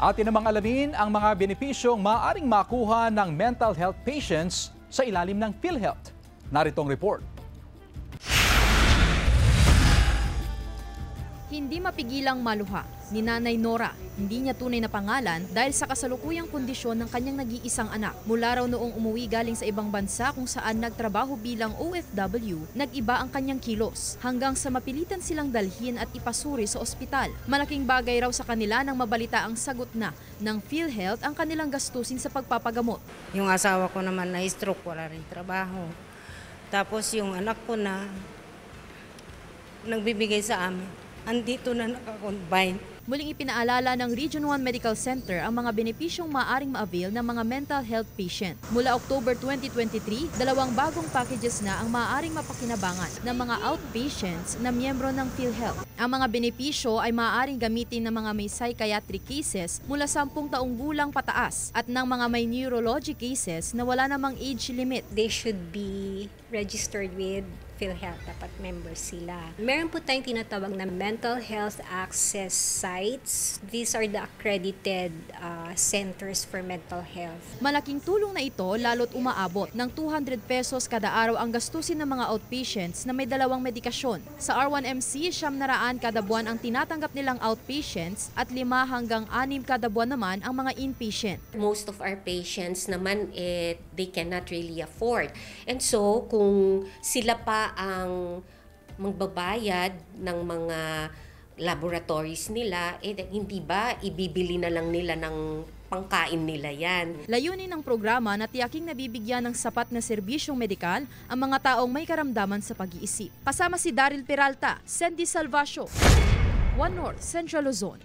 Atin namang alamin ang mga benepisyong maaaring makuha ng mental health patients sa ilalim ng PhilHealth. Narito ang report. Hindi mapigilang maluha ni Nanay Nora. Hindi niya tunay na pangalan dahil sa kasalukuyang kondisyon ng kanyang nag-iisang anak. Mula raw noong umuwi galing sa ibang bansa kung saan nagtrabaho bilang OFW, nag-iba ang kanyang kilos hanggang sa mapilitan silang dalhin at ipasuri sa ospital. Malaking bagay raw sa kanila nang mabalita ang sagot na ng PhilHealth ang kanilang gastusin sa pagpapagamot. Yung asawa ko naman na stroke, wala rin trabaho. Tapos yung anak ko na nagbibigay sa amin, andito na nakakombine. Muling ipinaalala ng Region 1 Medical Center ang mga benepisyong maaring ma-avail ng mga mental health patient. Mula October 2023, 2 bagong packages na ang maaaring mapakinabangan ng mga outpatients na miyembro ng PhilHealth. Ang mga benepisyo ay maaaring gamitin ng mga may psychiatric cases mula 10 taong gulang pataas at ng mga may neurology cases na wala namang age limit. They should be registered with PhilHealth, dapat members sila. Meron po tayong tinatawag na mental health access sites. These are the accredited centers for mental health. Malaking tulong na ito lalo't umaabot ng 200 pesos kada araw ang gastusin ng mga outpatients na may 2 medikasyon. Sa R1MC, 700 kada buwan ang tinatanggap nilang outpatients at 5 hanggang 6 kada buwan naman ang mga inpatient. Most of our patients naman, they cannot really afford. And so, kung sila pa ang magbabayad ng mga laboratories nila, hindi ba ibibili na lang nila ng pangkain nila yan? Layunin ng programa na tiyaking nabibigyan ng sapat na serbisyong medikal ang mga taong may karamdaman sa pag-iisip. Kasama si Daryl Peralta, Sandy Salvacio, One North, Central Luzon.